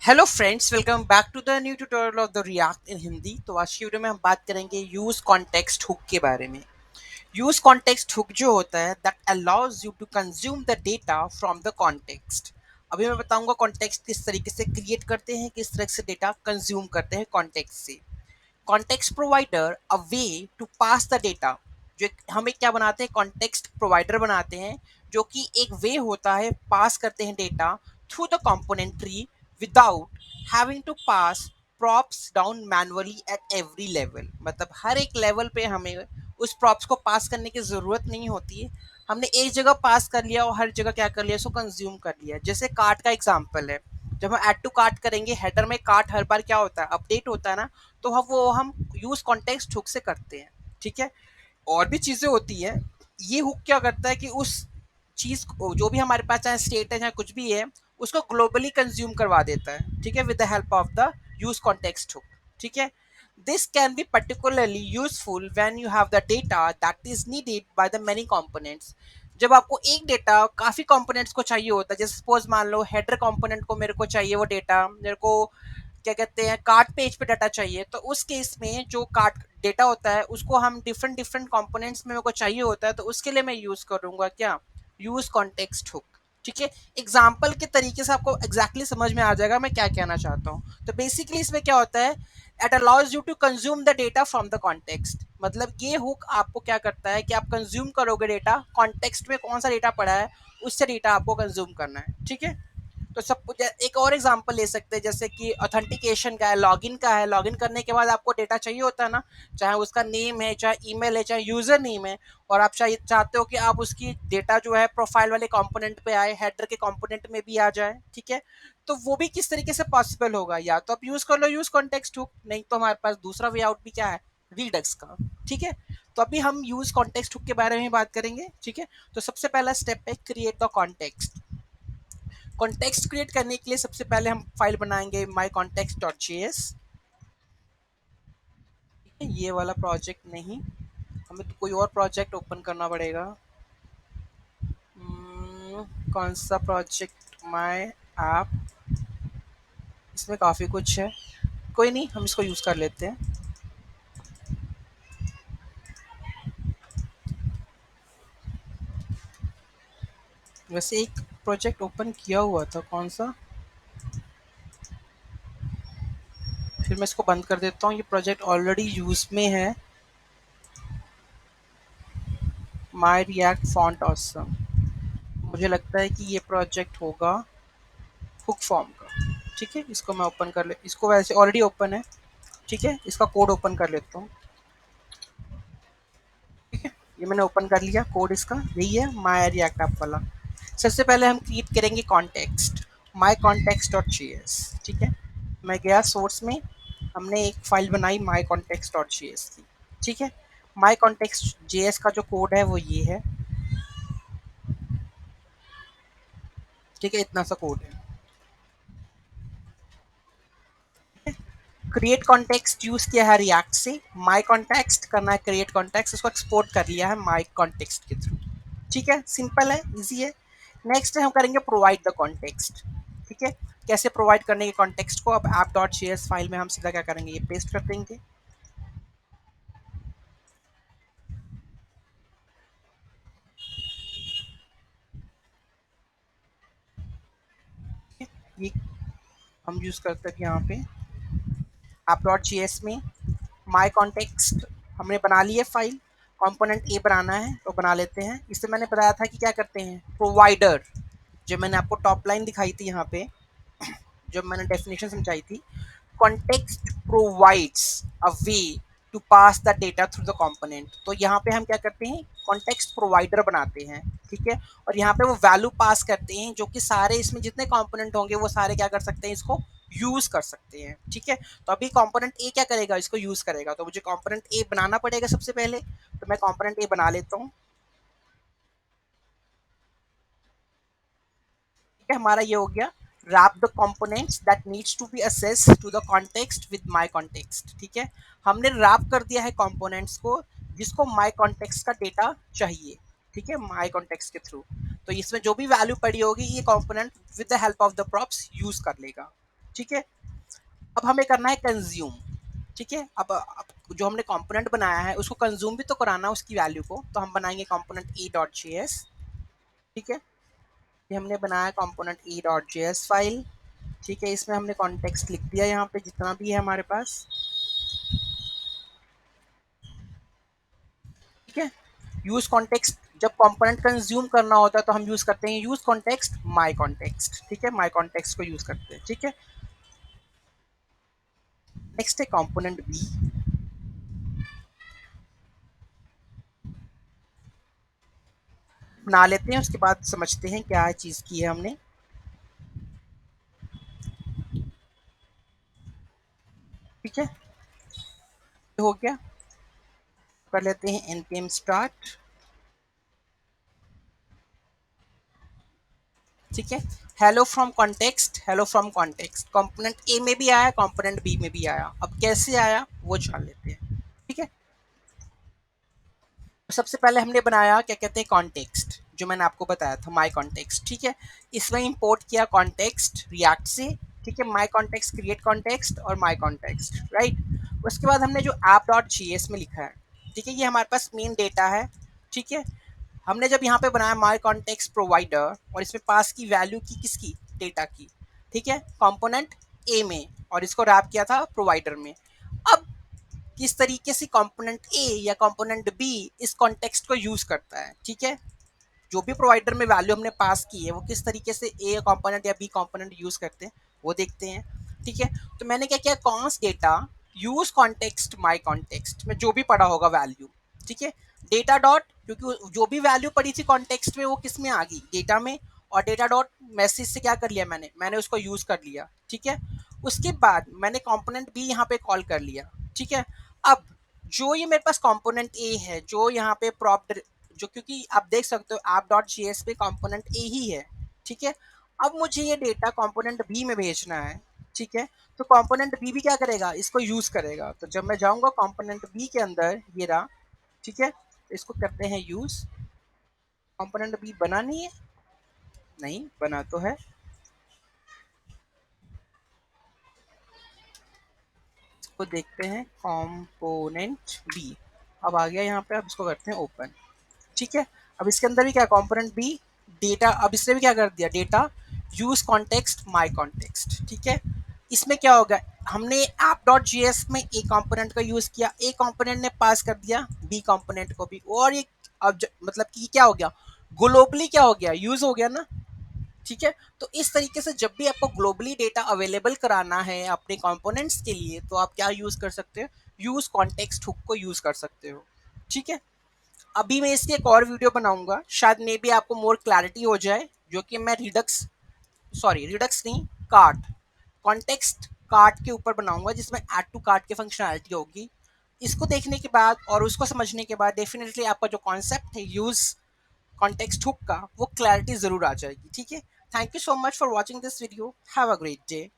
Hello friends, welcome back to the new tutorial of the React in Hindi. तो आज की video में हम बात करेंगे यूज कॉन्टेक्स्ट हुक के बारे में। यूज कॉन्टेक्स्ट हुक जो होता है that allows you to consume the data from the context. अभी मैं बताऊंगा कॉन्टेक्स्ट किस तरीके से क्रिएट करते हैं, किस तरह से डेटा कंज्यूम करते हैं कॉन्टेक्स्ट से। Context provider a way to pass the data. जो हमें क्या बनाते हैं, कॉन्टेक्स्ट प्रोवाइडर बनाते हैं, जो कि एक वे होता है पास करते हैं data through the component tree without having to pass props down manually at every level. मतलब हर एक लेवल पे हमें उस प्रॉप्स को पास करने की ज़रूरत नहीं होती है। हमने एक जगह पास कर लिया और हर जगह क्या कर लिया, इसको कंज्यूम कर लिया। जैसे कार्ट का एग्जांपल है, जब हम ऐड टू कार्ट करेंगे, हेडर में कार्ट हर बार क्या होता है, अपडेट होता है ना। तो हम यूज कॉन्टेक्स्ट हुक से करते हैं। ठीक है। और भी चीजें होती है। ये हुक क्या करता है कि उस चीज को, जो भी हमारे पास चाहे स्टेट है चाहे कुछ भी है, उसको ग्लोबली कंज्यूम करवा देता है। ठीक है, with the help of the use context hook. ठीक है। This can be particularly useful when you have the data that is needed by the many components. जब आपको एक डेटा काफी कंपोनेंट्स को चाहिए होता है, जैसे सपोज मान लो हेडर कंपोनेंट को मेरे को चाहिए, वो डेटा मेरे को क्या कहते हैं, कार्ट पेज पे डाटा चाहिए। तो उस केस में जो कार्ट डेटा होता है उसको हम डिफरेंट डिफरेंट कंपोनेंट्स में मेरे को चाहिए होता है, तो उसके लिए मैं यूज करूंगा क्या, यूज कॉन्टेक्स्ट हुक। ठीक है। एग्जाम्पल के तरीके से आपको एग्जैक्टली exactly समझ में आ जाएगा मैं क्या कहना चाहता हूँ। तो बेसिकली इसमें क्या होता है, it allows you to consume the data from the context. मतलब ये हुक आपको क्या करता है कि आप कंज्यूम करोगे डेटा, कॉन्टेक्स्ट में कौन सा डेटा पड़ा है उससे डेटा आपको कंज्यूम करना है। ठीक है। तो सब कुछ एक और एग्जांपल ले सकते हैं, जैसे कि ऑथेंटिकेशन का है, लॉगिन का है। लॉगिन करने के बाद आपको डेटा चाहिए होता है ना, चाहे उसका नेम है, चाहे ईमेल है, चाहे यूजर नेम है। और आप चाहते हो कि आप उसकी डेटा जो है प्रोफाइल वाले कंपोनेंट पे आए, हेडर के कंपोनेंट में भी आ जाए। ठीक है। तो वो भी किस तरीके से पॉसिबल होगा, या तो आप यूज कर लो यूज कॉन्टेक्स्ट हुक, नहीं तो हमारे पास दूसरा वे आउट भी क्या है, रिडक्स का। ठीक है। तो अभी हम यूज कॉन्टेक्स्ट हुक के बारे में बात करेंगे। ठीक है। तो सबसे पहला स्टेप है create the context. Context create करने के लिए सबसे पहले हम फाइल बनाएंगे माई कॉन्टेक्स्ट डॉट जी एस। ये वाला प्रोजेक्ट नहीं, हमें तो कोई और प्रोजेक्ट ओपन करना पड़ेगा। कौन सा प्रोजेक्ट, माई ऐप। इसमें काफ़ी कुछ है, कोई नहीं, हम इसको यूज़ कर लेते हैं। वैसे एक प्रोजेक्ट ओपन किया हुआ था, कौन सा, फिर मैं इसको बंद कर देता हूँ। ये प्रोजेक्ट ऑलरेडी यूज़ में है, माई रिएक्ट फॉन्ट ऑसम। मुझे लगता है कि ये प्रोजेक्ट होगा हुक फॉर्म का। ठीक है, इसको मैं ओपन कर ले, इसको वैसे ऑलरेडी ओपन है। ठीक है, इसका कोड ओपन कर लेता हूँ। ठीक है, ये मैंने ओपन कर लिया, कोड इसका यही है, माई रिएक्ट ऐप वाला। सबसे पहले हम क्रिएट करेंगे कॉन्टेक्स्ट, माई कॉन्टेक्स्ट डॉट जी एस। ठीक है, मैं गया सोर्स में, हमने एक फाइल बनाई माई कॉन्टेक्स्ट डॉट जी एस की। ठीक है। माई कॉन्टेक्स्ट जे एस का जो कोड है वो ये है। ठीक है, इतना सा कोड है। क्रिएट कॉन्टेक्स्ट यूज किया है रिएक्ट से, माई कॉन्टेक्स्ट करना है क्रिएट कॉन्टेक्स्ट, उसको एक्सपोर्ट कर लिया है माई कॉन्टेक्स्ट के थ्रू। ठीक है, सिंपल है, इजी है। नेक्स्ट हम करेंगे प्रोवाइड द कॉन्टेक्स्ट। ठीक है, कैसे प्रोवाइड करने के कॉन्टेक्स्ट को, अब app dot G S file में हम सीधा क्या करेंगे, ये पेस्ट कर देंगे। ये हम यूज करते हैं यहाँ पे ऐप डॉट जी एस में माई कॉन्टेक्स्ट हमने बना ली है फाइल। कंपोनेंट ए बनाना है तो बना लेते हैं। इससे मैंने बताया था कि क्या करते हैं, प्रोवाइडर, जो मैंने आपको टॉप लाइन दिखाई थी यहाँ पे, जब मैंने डेफिनेशन समझाई थी, context provides a way to pass the data through the component. तो यहाँ पे हम क्या करते हैं, कॉन्टेक्स्ट प्रोवाइडर बनाते हैं। ठीक है, और यहाँ पे वो वैल्यू पास करते हैं, जो कि सारे इसमें जितने कंपोनेंट होंगे वो सारे क्या कर सकते हैं, इसको यूज कर सकते हैं। ठीक है। तो अभी कंपोनेंट ए क्या करेगा, इसको यूज करेगा, तो मुझे कंपोनेंट ए बनाना पड़ेगा सबसे पहले। तो मैं कंपोनेंट ए बना लेता हूँ। ठीक है, हमारा ये हो गया, wrap the components that needs to be accessed to the context with my context। ठीक है, हमने रैप कर दिया है कंपोनेंट्स को, जिसको my context का डेटा चाहिए। ठीक है, my context के थ्रू। तो इसमें जो भी वैल्यू पड़ी होगी ये component with the help of the props use कर लेगा। ठीक है। अब हमें करना है कंज्यूम। ठीक है, अब जो हमने कंपोनेंट बनाया है उसको कंज्यूम भी तो कराना है उसकी वैल्यू को, तो हम बनाएंगे component E dot J S. ठीक है, ये हमने बनाया component E dot J S file. ठीक है, इसमें हमने कॉन्टेक्स्ट लिख दिया यहाँ पे जितना भी है हमारे पास। ठीक है, यूज कॉन्टेक्स्ट, जब कंपोनेंट कंज्यूम करना होता है तो हम यूज करते हैं यूज कॉन्टेक्स्ट माई कॉन्टेक्स्ट। ठीक है, माई कॉन्टेक्स्ट को यूज करते हैं। ठीक है, नेक्स्ट है कंपोनेंट बी। बना लेते हैं, उसके बाद समझते हैं क्या चीज़ की है हमने। ठीक है, तो हो गया। कर लेते हैं npm स्टार्ट। ठीक है, hello from context, hello from context component ए में भी आया, कंपोनेंट बी में भी आया। अब कैसे आया वो जान लेते हैं। ठीक है, तो सबसे पहले हमने बनाया क्या कहते हैं कॉन्टेक्स्ट, जो मैंने आपको बताया था माई कॉन्टेक्स्ट। ठीक है, इसमें इंपोर्ट किया कॉन्टेक्स्ट रिएक्ट से। ठीक है, माई कॉन्टेक्स्ट क्रिएट कॉन्टेक्स्ट और माई कॉन्टेक्स्ट, राइट। उसके बाद हमने जो ऐप डॉट जी एस में लिखा है, ठीक है, ये हमारे पास मेन डेटा है। ठीक है, हमने जब यहाँ पे बनाया माई कॉन्टेक्स्ट प्रोवाइडर और इसमें पास की वैल्यू की किसकी, डेटा की। ठीक है, कंपोनेंट ए में, और इसको रैप किया था प्रोवाइडर में। अब किस तरीके से कंपोनेंट ए या कंपोनेंट बी इस कॉन्टेक्स्ट को यूज करता है। ठीक है, जो भी प्रोवाइडर में वैल्यू हमने पास की है वो किस तरीके से ए कंपोनेंट या बी कंपोनेंट यूज करते हैं वो देखते हैं। ठीक है, तो मैंने क्या किया, कॉन्स डेटा यूज कॉन्टेक्स्ट माई कॉन्टेक्स्ट में जो भी पड़ा होगा वैल्यू। ठीक है, डेटा डॉट, क्योंकि जो भी वैल्यू पड़ी थी कॉन्टेक्स्ट में वो किस में आ गई, डेटा में। और डेटा डॉट मैसेज से क्या कर लिया मैंने उसको यूज कर लिया। ठीक है, उसके बाद मैंने कंपोनेंट बी यहाँ पे कॉल कर लिया। ठीक है, अब जो ये मेरे पास कंपोनेंट ए है, जो यहाँ पे प्रॉप, जो क्योंकि आप देख सकते हो ऐप डॉट जी एस पे कंपोनेंट ए ही है। ठीक है, अब मुझे ये डेटा कंपोनेंट बी में भेजना है। ठीक है, तो कंपोनेंट बी भी क्या करेगा, इसको यूज करेगा। तो जब मैं जाऊंगा कंपोनेंट बी के अंदर, ये रहा। ठीक है, तो इसको करते हैं यूज। कंपोनेंट बी बना नहीं है, नहीं बना तो है। इसको देखते हैं कंपोनेंट बी, अब आ गया यहाँ पे। अब इसको करते हैं ओपन। ठीक है, अब इसके अंदर भी क्या कंपोनेंट बी डेटा, अब इसने भी क्या कर दिया, डेटा यूज कॉन्टेक्स्ट माई कॉन्टेक्स्ट। ठीक है, इसमें क्या होगा, हमने ऐप डॉट जी एस में ए कंपोनेंट का यूज किया, ए कंपोनेंट ने पास कर दिया बी कंपोनेंट को भी, और एक अब मतलब कि क्या हो गया, ग्लोबली क्या हो गया, यूज हो गया ना। ठीक है, तो इस तरीके से जब भी आपको ग्लोबली डेटा अवेलेबल कराना है अपने कंपोनेंट्स के लिए, तो आप क्या यूज कर सकते हो, यूज कॉन्टेक्स्ट हुक को यूज कर सकते हो। ठीक है, अभी मैं इसकी एक और वीडियो बनाऊंगा, शायद मे बी आपको मोर क्लैरिटी हो जाए, जो कि मैं रिडक्स, सॉरी रिडक्स नहीं, कार्ट, कॉन्टेक्स्ट कार्ट के ऊपर बनाऊंगा, जिसमें ऐड टू कार्ट की फंक्शनैलिटी होगी। इसको देखने के बाद और उसको समझने के बाद डेफिनेटली आपका जो कॉन्सेप्ट है यूज कॉन्टेक्स्ट हुक का, वो क्लैरिटी जरूर आ जाएगी। ठीक है, thank you so much for watching this video, have a great day.